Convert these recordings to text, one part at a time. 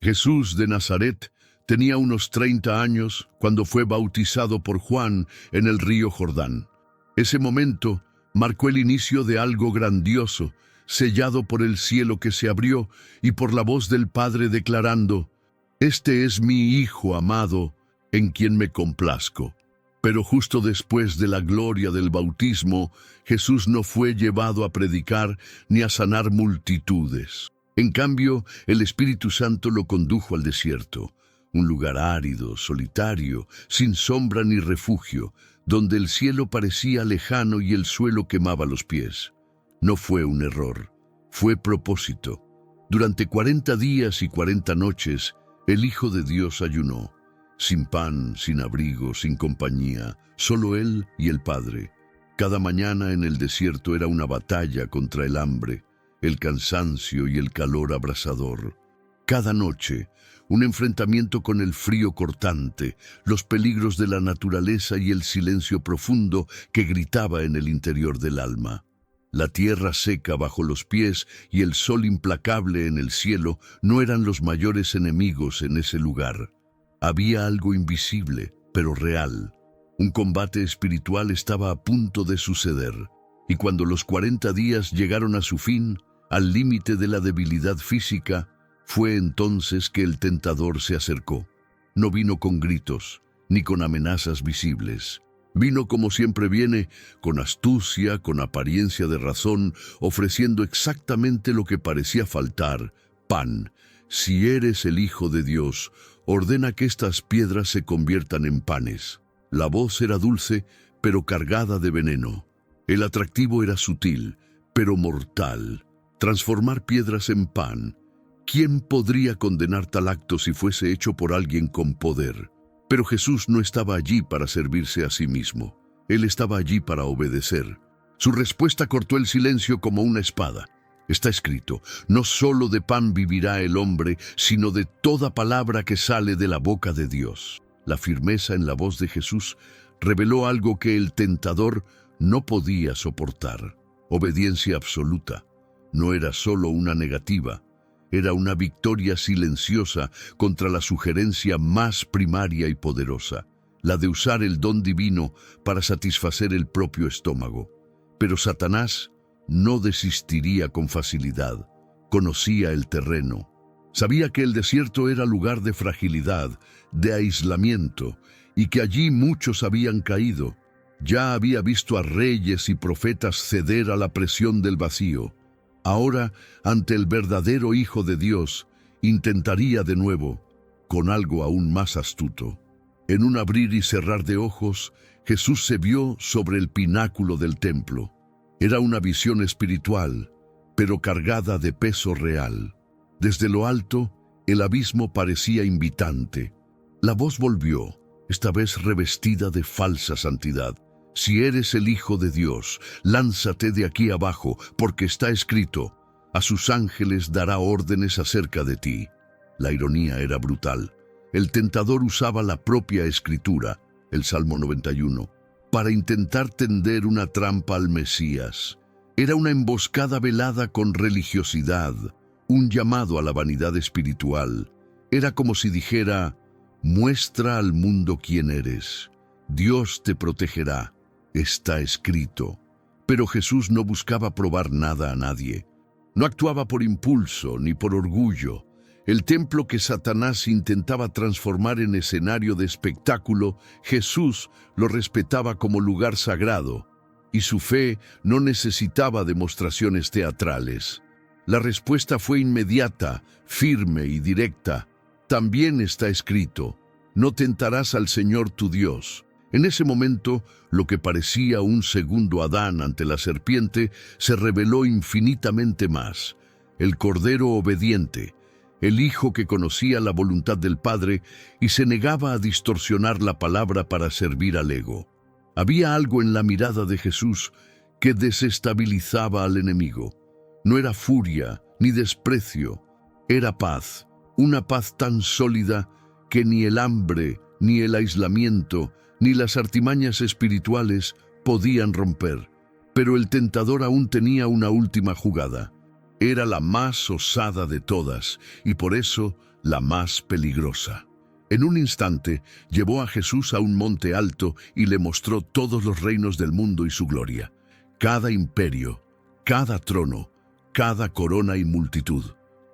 Jesús de Nazaret tenía unos 30 años cuando fue bautizado por Juan en el río Jordán. Ese momento marcó el inicio de algo grandioso, sellado por el cielo que se abrió y por la voz del Padre declarando: «Este es mi Hijo amado, en quien me complazco». Pero justo después de la gloria del bautismo, Jesús no fue llevado a predicar ni a sanar multitudes. En cambio, el Espíritu Santo lo condujo al desierto, un lugar árido, solitario, sin sombra ni refugio, donde el cielo parecía lejano y el suelo quemaba los pies. No fue un error, fue propósito. Durante 40 días y 40 noches, el Hijo de Dios ayunó, sin pan, sin abrigo, sin compañía, solo Él y el Padre. Cada mañana en el desierto era una batalla contra el hambre, el cansancio y el calor abrasador. Cada noche, un enfrentamiento con el frío cortante, los peligros de la naturaleza y el silencio profundo que gritaba en el interior del alma. La tierra seca bajo los pies y el sol implacable en el cielo no eran los mayores enemigos en ese lugar. Había algo invisible, pero real. Un combate espiritual estaba a punto de suceder, y cuando los 40 días llegaron a su fin, al límite de la debilidad física, fue entonces que el tentador se acercó. No vino con gritos, ni con amenazas visibles. Vino como siempre viene, con astucia, con apariencia de razón, ofreciendo exactamente lo que parecía faltar: pan. Si eres el Hijo de Dios, ordena que estas piedras se conviertan en panes. La voz era dulce, pero cargada de veneno. El atractivo era sutil, pero mortal. Transformar piedras en pan. ¿Quién podría condenar tal acto si fuese hecho por alguien con poder? Pero Jesús no estaba allí para servirse a sí mismo. Él estaba allí para obedecer. Su respuesta cortó el silencio como una espada. Está escrito: no solo de pan vivirá el hombre, sino de toda palabra que sale de la boca de Dios. La firmeza en la voz de Jesús reveló algo que el tentador no podía soportar: obediencia absoluta. No era solo una negativa, era una victoria silenciosa contra la sugerencia más primaria y poderosa, la de usar el don divino para satisfacer el propio estómago. Pero Satanás no desistiría con facilidad. Conocía el terreno. Sabía que el desierto era lugar de fragilidad, de aislamiento, y que allí muchos habían caído. Ya había visto a reyes y profetas ceder a la presión del vacío. Ahora, ante el verdadero Hijo de Dios, intentaría de nuevo, con algo aún más astuto. En un abrir y cerrar de ojos, Jesús se vio sobre el pináculo del templo. Era una visión espiritual, pero cargada de peso real. Desde lo alto, el abismo parecía invitante. La voz volvió, esta vez revestida de falsa santidad. Si eres el Hijo de Dios, lánzate de aquí abajo, porque está escrito: a sus ángeles dará órdenes acerca de ti. La ironía era brutal. El tentador usaba la propia escritura, el Salmo 91, para intentar tender una trampa al Mesías. Era una emboscada velada con religiosidad, un llamado a la vanidad espiritual. Era como si dijera: muestra al mundo quién eres. Dios te protegerá. Está escrito. Pero Jesús no buscaba probar nada a nadie. No actuaba por impulso ni por orgullo. El templo que Satanás intentaba transformar en escenario de espectáculo, Jesús lo respetaba como lugar sagrado, y su fe no necesitaba demostraciones teatrales. La respuesta fue inmediata, firme y directa. También está escrito: no tentarás al Señor tu Dios. En ese momento, lo que parecía un segundo Adán ante la serpiente se reveló infinitamente más. El Cordero obediente, el Hijo que conocía la voluntad del Padre y se negaba a distorsionar la palabra para servir al ego. Había algo en la mirada de Jesús que desestabilizaba al enemigo. No era furia ni desprecio, era paz, una paz tan sólida que ni el hambre, ni el aislamiento, ni las artimañas espirituales podían romper. Pero el tentador aún tenía una última jugada. Era la más osada de todas, y por eso la más peligrosa. En un instante llevó a Jesús a un monte alto y le mostró todos los reinos del mundo y su gloria, cada imperio, cada trono, cada corona y multitud,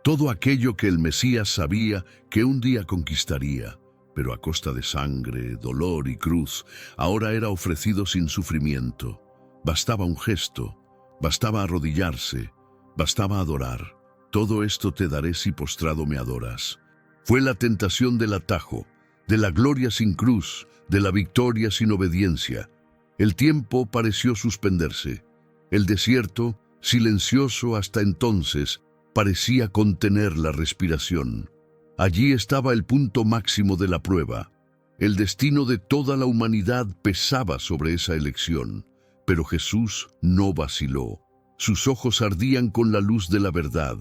todo aquello que el Mesías sabía que un día conquistaría, pero a costa de sangre, dolor y cruz, ahora era ofrecido sin sufrimiento. Bastaba un gesto, bastaba arrodillarse, bastaba adorar. Todo esto te daré si postrado me adoras. Fue la tentación del atajo, de la gloria sin cruz, de la victoria sin obediencia. El tiempo pareció suspenderse. El desierto, silencioso hasta entonces, parecía contener la respiración. Allí estaba el punto máximo de la prueba. El destino de toda la humanidad pesaba sobre esa elección. Pero Jesús no vaciló. Sus ojos ardían con la luz de la verdad.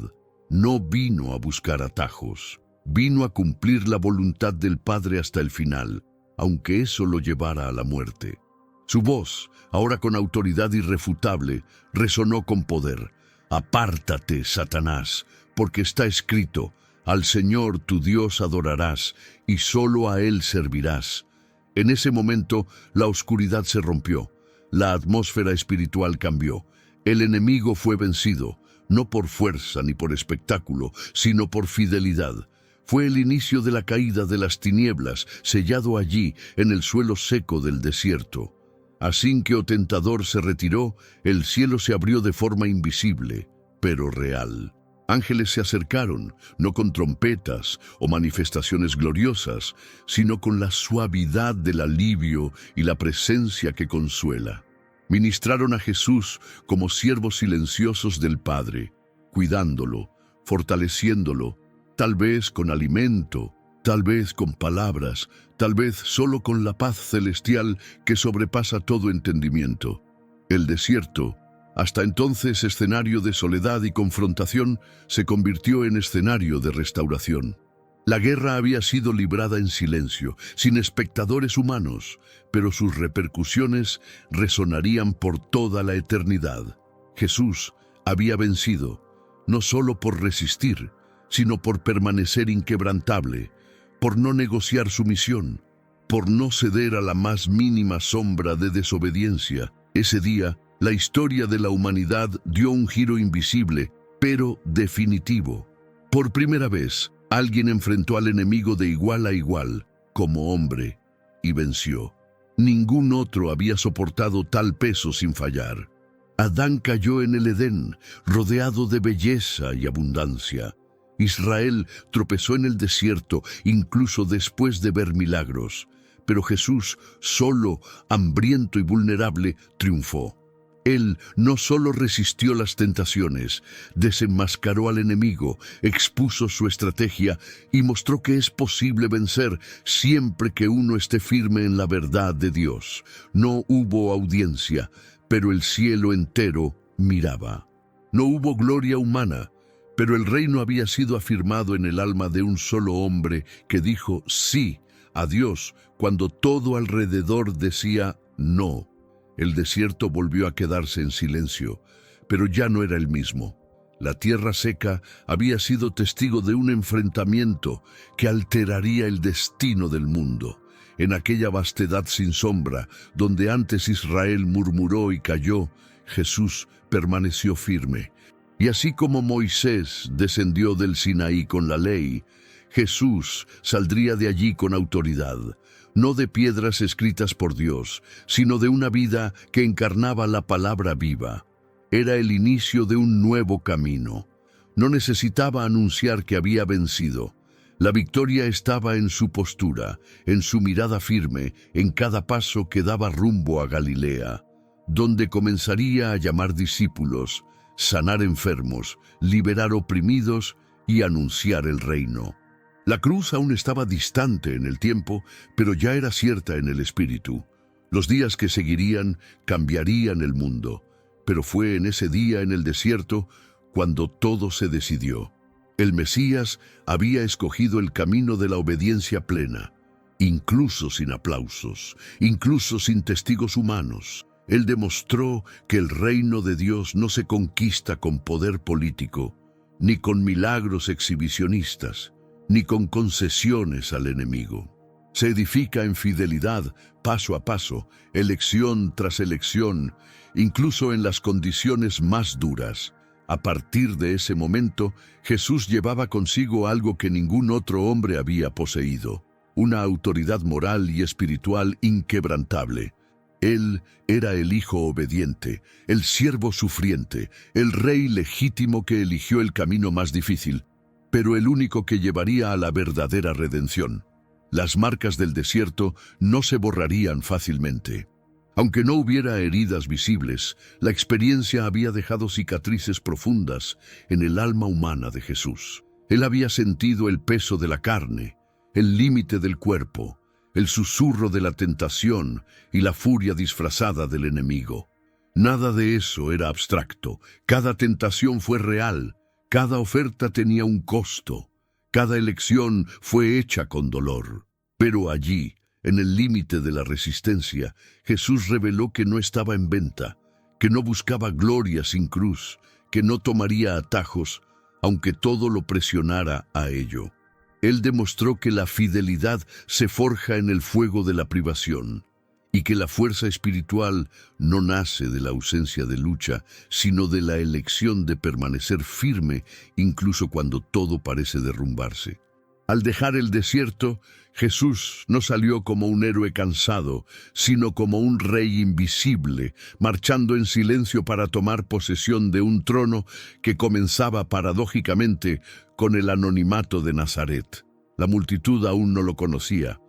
No vino a buscar atajos. Vino a cumplir la voluntad del Padre hasta el final, aunque eso lo llevara a la muerte. Su voz, ahora con autoridad irrefutable, resonó con poder. «Apártate, Satanás, porque está escrito, al Señor tu Dios adorarás, y solo a Él servirás». En ese momento, la oscuridad se rompió. La atmósfera espiritual cambió. El enemigo fue vencido, no por fuerza ni por espectáculo, sino por fidelidad. Fue el inicio de la caída de las tinieblas, sellado allí, en el suelo seco del desierto. Así que, oh tentador, se retiró, el cielo se abrió de forma invisible, pero real. Ángeles se acercaron, no con trompetas o manifestaciones gloriosas, sino con la suavidad del alivio y la presencia que consuela. Ministraron a Jesús como siervos silenciosos del Padre, cuidándolo, fortaleciéndolo, tal vez con alimento, tal vez con palabras, tal vez solo con la paz celestial que sobrepasa todo entendimiento. El desierto, hasta entonces escenario de soledad y confrontación, se convirtió en escenario de restauración. La guerra había sido librada en silencio, sin espectadores humanos, pero sus repercusiones resonarían por toda la eternidad. Jesús había vencido, no solo por resistir, sino por permanecer inquebrantable, por no negociar su misión, por no ceder a la más mínima sombra de desobediencia. Ese día, la historia de la humanidad dio un giro invisible, pero definitivo. Por primera vez, alguien enfrentó al enemigo de igual a igual, como hombre, y venció. Ningún otro había soportado tal peso sin fallar. Adán cayó en el Edén, rodeado de belleza y abundancia. Israel tropezó en el desierto, incluso después de ver milagros. Pero Jesús, solo, hambriento y vulnerable, triunfó. Él no solo resistió las tentaciones, desenmascaró al enemigo, expuso su estrategia y mostró que es posible vencer siempre que uno esté firme en la verdad de Dios. No hubo audiencia, pero el cielo entero miraba. No hubo gloria humana, pero el reino había sido afirmado en el alma de un solo hombre que dijo sí a Dios cuando todo alrededor decía no. El desierto volvió a quedarse en silencio, pero ya no era el mismo. La tierra seca había sido testigo de un enfrentamiento que alteraría el destino del mundo. En aquella vastedad sin sombra, donde antes Israel murmuró y cayó, Jesús permaneció firme. Y así como Moisés descendió del Sinaí con la ley, Jesús saldría de allí con autoridad, no de piedras escritas por Dios, sino de una vida que encarnaba la palabra viva. Era el inicio de un nuevo camino. No necesitaba anunciar que había vencido. La victoria estaba en su postura, en su mirada firme, en cada paso que daba rumbo a Galilea, donde comenzaría a llamar discípulos, sanar enfermos, liberar oprimidos y anunciar el reino. La cruz aún estaba distante en el tiempo, pero ya era cierta en el espíritu. Los días que seguirían cambiarían el mundo, pero fue en ese día en el desierto cuando todo se decidió. El Mesías había escogido el camino de la obediencia plena, incluso sin aplausos, incluso sin testigos humanos. Él demostró que el reino de Dios no se conquista con poder político, ni con milagros exhibicionistas, ni con concesiones al enemigo. Se edifica en fidelidad, paso a paso, elección tras elección, incluso en las condiciones más duras. A partir de ese momento, Jesús llevaba consigo algo que ningún otro hombre había poseído, una autoridad moral y espiritual inquebrantable. Él era el Hijo obediente, el siervo sufriente, el Rey legítimo que eligió el camino más difícil, pero el único que llevaría a la verdadera redención. Las marcas del desierto no se borrarían fácilmente. Aunque no hubiera heridas visibles, la experiencia había dejado cicatrices profundas en el alma humana de Jesús. Él había sentido el peso de la carne, el límite del cuerpo, el susurro de la tentación y la furia disfrazada del enemigo. Nada de eso era abstracto. Cada tentación fue real, cada oferta tenía un costo, cada elección fue hecha con dolor. Pero allí, en el límite de la resistencia, Jesús reveló que no estaba en venta, que no buscaba gloria sin cruz, que no tomaría atajos, aunque todo lo presionara a ello. Él demostró que la fidelidad se forja en el fuego de la privación, y que la fuerza espiritual no nace de la ausencia de lucha, sino de la elección de permanecer firme incluso cuando todo parece derrumbarse. Al dejar el desierto, Jesús no salió como un héroe cansado, sino como un rey invisible, marchando en silencio para tomar posesión de un trono que comenzaba paradójicamente con el anonimato de Nazaret. La multitud aún no lo conocía.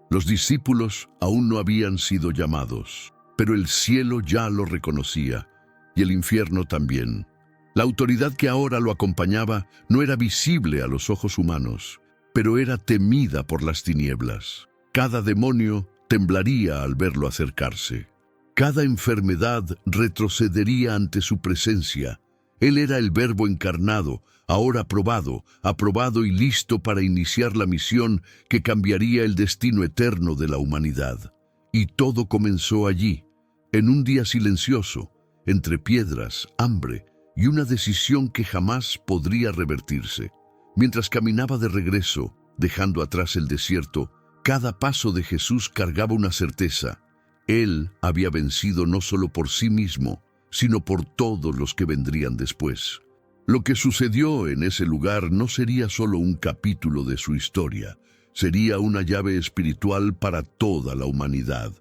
Los discípulos aún no habían sido llamados, pero el cielo ya lo reconocía, y el infierno también. La autoridad que ahora lo acompañaba no era visible a los ojos humanos, pero era temida por las tinieblas. Cada demonio temblaría al verlo acercarse. Cada enfermedad retrocedería ante su presencia. Él era el Verbo encarnado, ahora aprobado y listo para iniciar la misión que cambiaría el destino eterno de la humanidad. Y todo comenzó allí, en un día silencioso, entre piedras, hambre y una decisión que jamás podría revertirse. Mientras caminaba de regreso, dejando atrás el desierto, cada paso de Jesús cargaba una certeza. Él había vencido no solo por sí mismo, sino por todos los que vendrían después. Lo que sucedió en ese lugar no sería solo un capítulo de su historia, sería una llave espiritual para toda la humanidad.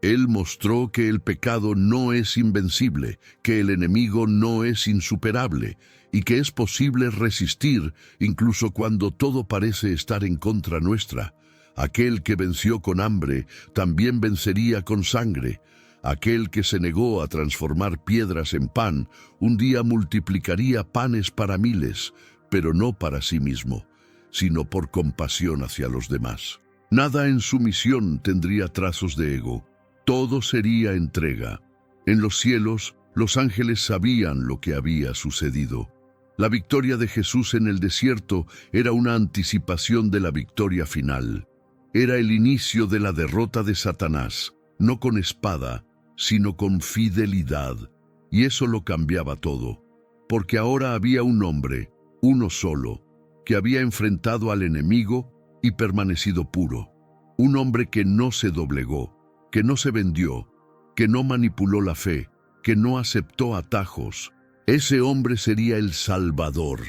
Él mostró que el pecado no es invencible, que el enemigo no es insuperable, y que es posible resistir incluso cuando todo parece estar en contra nuestra. Aquel que venció con hambre también vencería con sangre. Aquel que se negó a transformar piedras en pan, un día multiplicaría panes para miles, pero no para sí mismo, sino por compasión hacia los demás. Nada en su misión tendría trazos de ego. Todo sería entrega. En los cielos, los ángeles sabían lo que había sucedido. La victoria de Jesús en el desierto era una anticipación de la victoria final. Era el inicio de la derrota de Satanás, no con espada, sino con fidelidad. Y eso lo cambiaba todo, porque ahora había un hombre, uno solo, que había enfrentado al enemigo y permanecido puro. Un hombre que no se doblegó, que no se vendió, que no manipuló la fe, que no aceptó atajos. Ese hombre sería el Salvador,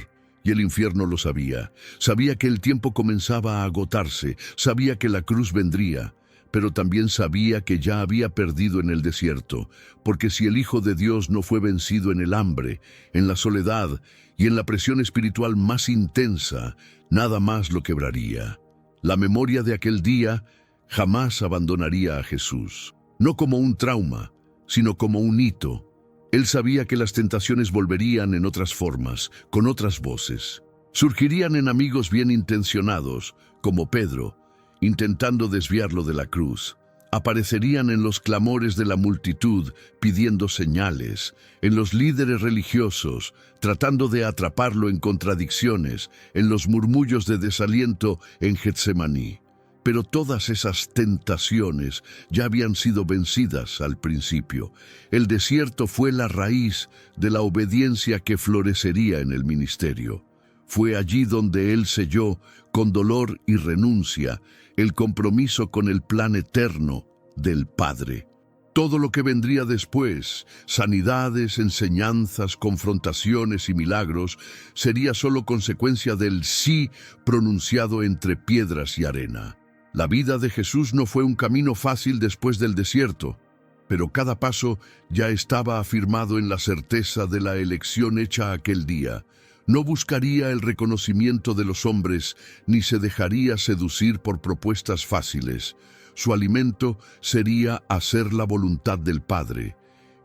y el infierno lo sabía. Sabía que el tiempo comenzaba a agotarse, sabía que la cruz vendría, pero también sabía que ya había perdido en el desierto, porque si el Hijo de Dios no fue vencido en el hambre, en la soledad y en la presión espiritual más intensa, nada más lo quebraría. La memoria de aquel día jamás abandonaría a Jesús, no como un trauma, sino como un hito. Él sabía que las tentaciones volverían en otras formas, con otras voces. Surgirían enemigos bien intencionados, como Pedro, intentando desviarlo de la cruz. Aparecerían en los clamores de la multitud, pidiendo señales, en los líderes religiosos, tratando de atraparlo en contradicciones, en los murmullos de desaliento en Getsemaní. Pero todas esas tentaciones ya habían sido vencidas al principio. El desierto fue la raíz de la obediencia que florecería en el ministerio. Fue allí donde él selló, con dolor y renuncia, el compromiso con el plan eterno del Padre. Todo lo que vendría después, sanidades, enseñanzas, confrontaciones y milagros, sería solo consecuencia del sí pronunciado entre piedras y arena. La vida de Jesús no fue un camino fácil después del desierto, pero cada paso ya estaba afirmado en la certeza de la elección hecha aquel día. No buscaría el reconocimiento de los hombres, ni se dejaría seducir por propuestas fáciles. Su alimento sería hacer la voluntad del Padre,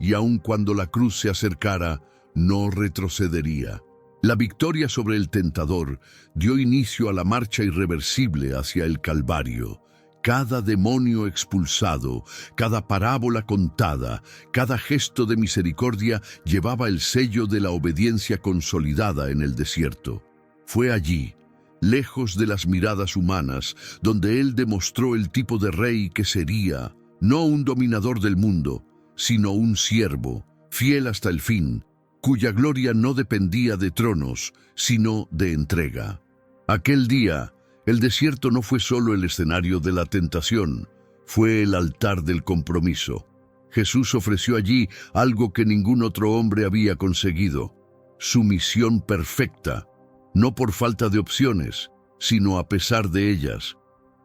y aun cuando la cruz se acercara, no retrocedería. La victoria sobre el tentador dio inicio a la marcha irreversible hacia el Calvario. Cada demonio expulsado, cada parábola contada, cada gesto de misericordia llevaba el sello de la obediencia consolidada en el desierto. Fue allí, lejos de las miradas humanas, donde él demostró el tipo de rey que sería, no un dominador del mundo, sino un siervo, fiel hasta el fin, cuya gloria no dependía de tronos, sino de entrega. Aquel día, el desierto no fue solo el escenario de la tentación, fue el altar del compromiso. Jesús ofreció allí algo que ningún otro hombre había conseguido, sumisión perfecta, no por falta de opciones, sino a pesar de ellas.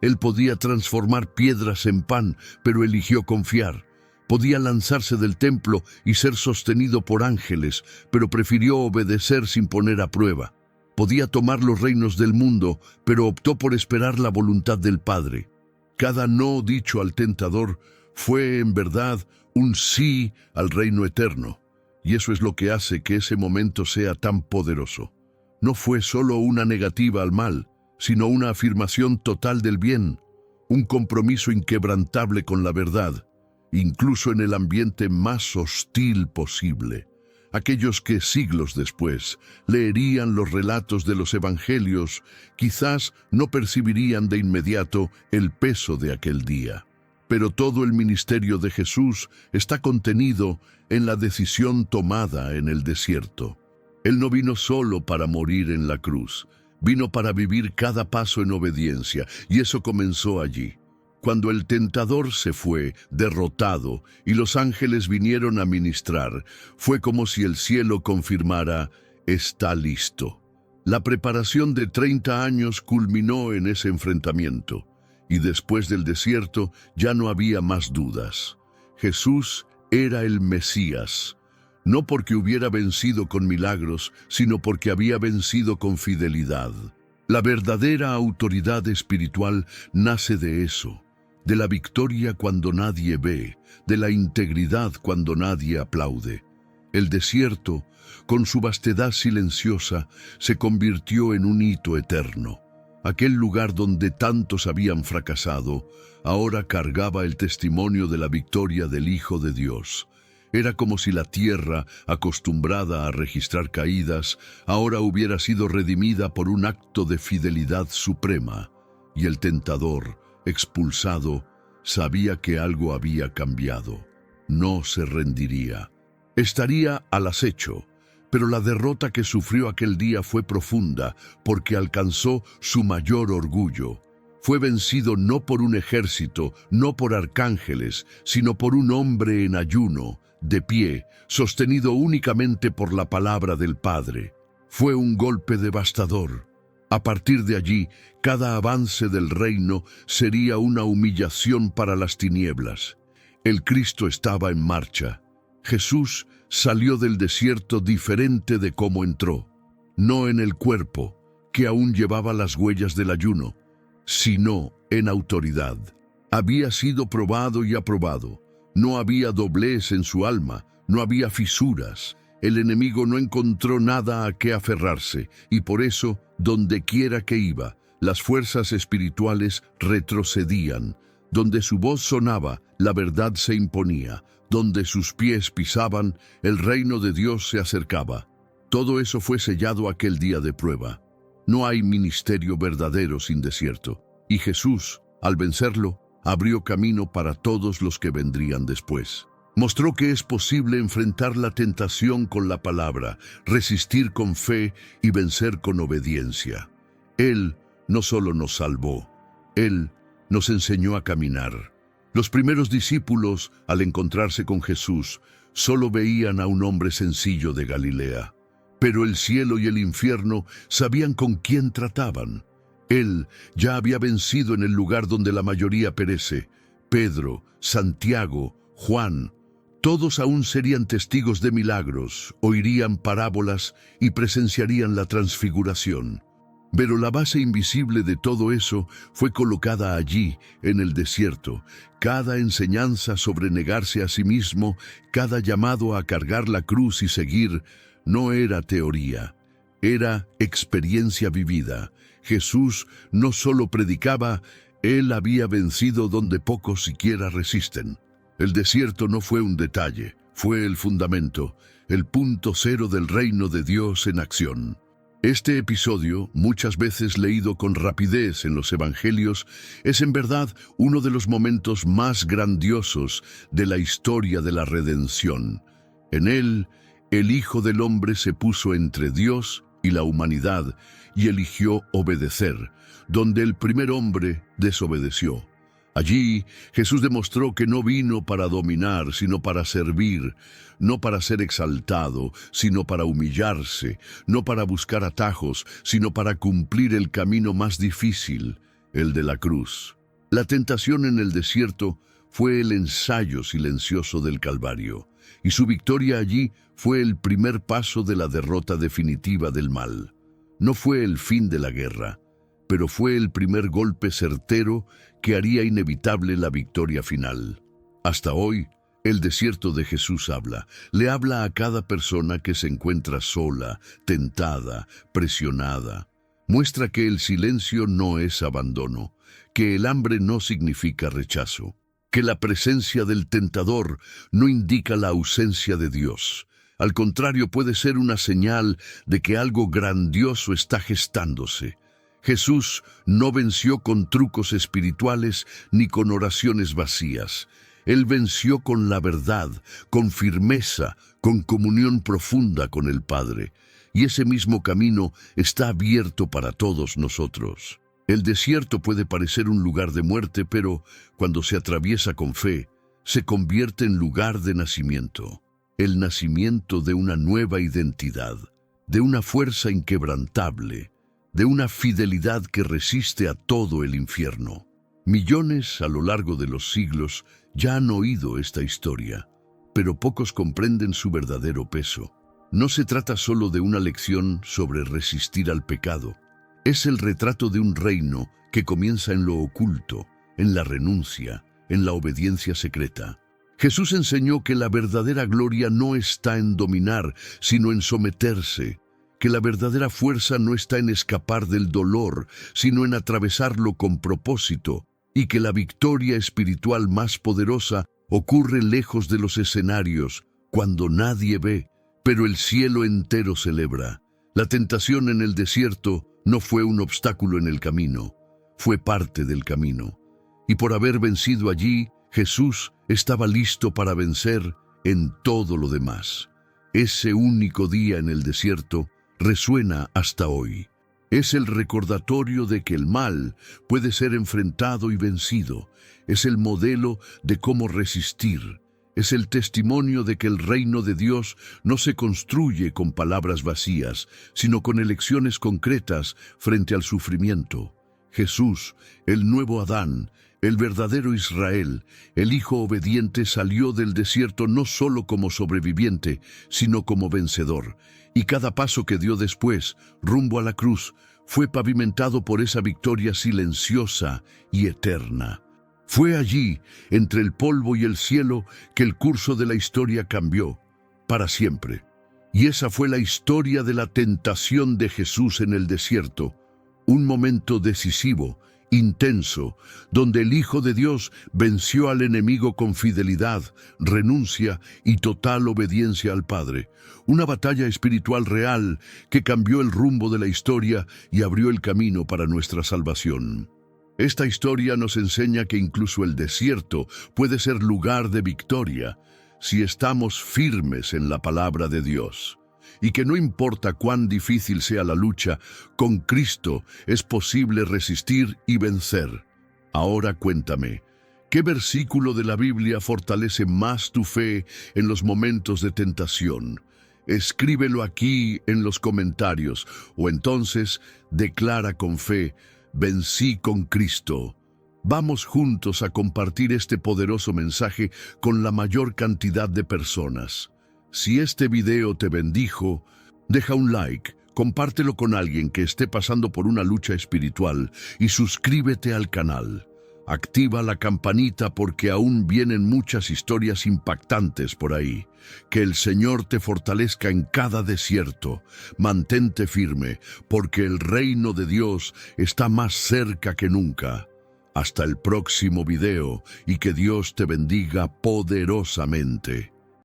Él podía transformar piedras en pan, pero eligió confiar. Podía lanzarse del templo y ser sostenido por ángeles, pero prefirió obedecer sin poner a prueba. Podía tomar los reinos del mundo, pero optó por esperar la voluntad del Padre. Cada no dicho al tentador fue, en verdad, un sí al reino eterno. Y eso es lo que hace que ese momento sea tan poderoso. No fue solo una negativa al mal, sino una afirmación total del bien, un compromiso inquebrantable con la verdad, incluso en el ambiente más hostil posible. Aquellos que siglos después leerían los relatos de los evangelios quizás no percibirían de inmediato el peso de aquel día. Pero todo el ministerio de Jesús está contenido en la decisión tomada en el desierto. Él no vino solo para morir en la cruz, vino para vivir cada paso en obediencia, y eso comenzó allí. Cuando el tentador se fue, derrotado, y los ángeles vinieron a ministrar, fue como si el cielo confirmara: está listo. La preparación de 30 años culminó en ese enfrentamiento, y después del desierto ya no había más dudas. Jesús era el Mesías, no porque hubiera vencido con milagros, sino porque había vencido con fidelidad. La verdadera autoridad espiritual nace de eso, de la victoria cuando nadie ve, de la integridad cuando nadie aplaude. El desierto, con su vastedad silenciosa, se convirtió en un hito eterno. Aquel lugar donde tantos habían fracasado, ahora cargaba el testimonio de la victoria del Hijo de Dios. Era como si la tierra, acostumbrada a registrar caídas, ahora hubiera sido redimida por un acto de fidelidad suprema, y el tentador, expulsado, sabía que algo había cambiado. No se rendiría. Estaría al acecho, pero la derrota que sufrió aquel día fue profunda porque alcanzó su mayor orgullo. Fue vencido no por un ejército, no por arcángeles, sino por un hombre en ayuno, de pie, sostenido únicamente por la palabra del Padre. Fue un golpe devastador. A partir de allí, cada avance del reino sería una humillación para las tinieblas. El Cristo estaba en marcha. Jesús salió del desierto diferente de cómo entró, no en el cuerpo, que aún llevaba las huellas del ayuno, sino en autoridad. Había sido probado y aprobado. No había doblez en su alma, no había fisuras. El enemigo no encontró nada a qué aferrarse, y por eso, donde quiera que iba, las fuerzas espirituales retrocedían. Donde su voz sonaba, la verdad se imponía. Donde sus pies pisaban, el reino de Dios se acercaba. Todo eso fue sellado aquel día de prueba. No hay ministerio verdadero sin desierto. Y Jesús, al vencerlo, abrió camino para todos los que vendrían después. Mostró que es posible enfrentar la tentación con la palabra, resistir con fe y vencer con obediencia. Él no solo nos salvó, Él nos enseñó a caminar. Los primeros discípulos, al encontrarse con Jesús, solo veían a un hombre sencillo de Galilea. Pero el cielo y el infierno sabían con quién trataban. Él ya había vencido en el lugar donde la mayoría perece. Pedro, Santiago, Juan, todos aún serían testigos de milagros, oirían parábolas y presenciarían la transfiguración. Pero la base invisible de todo eso fue colocada allí, en el desierto. Cada enseñanza sobre negarse a sí mismo, cada llamado a cargar la cruz y seguir, no era teoría, era experiencia vivida. Jesús no solo predicaba, Él había vencido donde pocos siquiera resisten. El desierto no fue un detalle, fue el fundamento, el punto cero del reino de Dios en acción. Este episodio, muchas veces leído con rapidez en los evangelios, es en verdad uno de los momentos más grandiosos de la historia de la redención. En él, el Hijo del Hombre se puso entre Dios y la humanidad y eligió obedecer, donde el primer hombre desobedeció. Allí, Jesús demostró que no vino para dominar, sino para servir, no para ser exaltado, sino para humillarse, no para buscar atajos, sino para cumplir el camino más difícil, el de la cruz. La tentación en el desierto fue el ensayo silencioso del Calvario, y su victoria allí fue el primer paso de la derrota definitiva del mal. No fue el fin de la guerra, pero fue el primer golpe certero que haría inevitable la victoria final. Hasta hoy, el desierto de Jesús le habla a cada persona que se encuentra sola, tentada, presionada. Muestra que el silencio no es abandono, que el hambre no significa rechazo, que la presencia del tentador no indica la ausencia de Dios. Al contrario, puede ser una señal de que algo grandioso está gestándose. Jesús no venció con trucos espirituales ni con oraciones vacías. Él venció con la verdad, con firmeza, con comunión profunda con el Padre. Y ese mismo camino está abierto para todos nosotros. El desierto puede parecer un lugar de muerte, pero cuando se atraviesa con fe, se convierte en lugar de nacimiento. El nacimiento de una nueva identidad, de una fuerza inquebrantable, de una fidelidad que resiste a todo el infierno. Millones a lo largo de los siglos ya han oído esta historia, pero pocos comprenden su verdadero peso. No se trata solo de una lección sobre resistir al pecado. Es el retrato de un reino que comienza en lo oculto, en la renuncia, en la obediencia secreta. Jesús enseñó que la verdadera gloria no está en dominar, sino en someterse, que la verdadera fuerza no está en escapar del dolor, sino en atravesarlo con propósito, y que la victoria espiritual más poderosa ocurre lejos de los escenarios, cuando nadie ve, pero el cielo entero celebra. La tentación en el desierto no fue un obstáculo en el camino, fue parte del camino. Y por haber vencido allí, Jesús estaba listo para vencer en todo lo demás. Ese único día en el desierto resuena hasta hoy. Es el recordatorio de que el mal puede ser enfrentado y vencido. Es el modelo de cómo resistir. Es el testimonio de que el reino de Dios no se construye con palabras vacías, sino con elecciones concretas frente al sufrimiento. Jesús, el nuevo Adán, el verdadero Israel, el Hijo obediente, salió del desierto no solo como sobreviviente, sino como vencedor. Y cada paso que dio después, rumbo a la cruz, fue pavimentado por esa victoria silenciosa y eterna. Fue allí, entre el polvo y el cielo, que el curso de la historia cambió, para siempre. Y esa fue la historia de la tentación de Jesús en el desierto, un momento decisivo, intenso, donde el Hijo de Dios venció al enemigo con fidelidad, renuncia y total obediencia al Padre. Una batalla espiritual real que cambió el rumbo de la historia y abrió el camino para nuestra salvación. Esta historia nos enseña que incluso el desierto puede ser lugar de victoria. si estamos firmes en la palabra de Dios. Y que no importa cuán difícil sea la lucha, con Cristo es posible resistir y vencer. Ahora cuéntame, ¿qué versículo de la Biblia fortalece más tu fe en los momentos de tentación? Escríbelo aquí en los comentarios, o entonces declara con fe: vencí con Cristo. Vamos juntos a compartir este poderoso mensaje con la mayor cantidad de personas. Si este video te bendijo, deja un like, compártelo con alguien que esté pasando por una lucha espiritual y suscríbete al canal. Activa la campanita porque aún vienen muchas historias impactantes por ahí. Que el Señor te fortalezca en cada desierto. Mantente firme, porque el reino de Dios está más cerca que nunca. Hasta el próximo video y que Dios te bendiga poderosamente.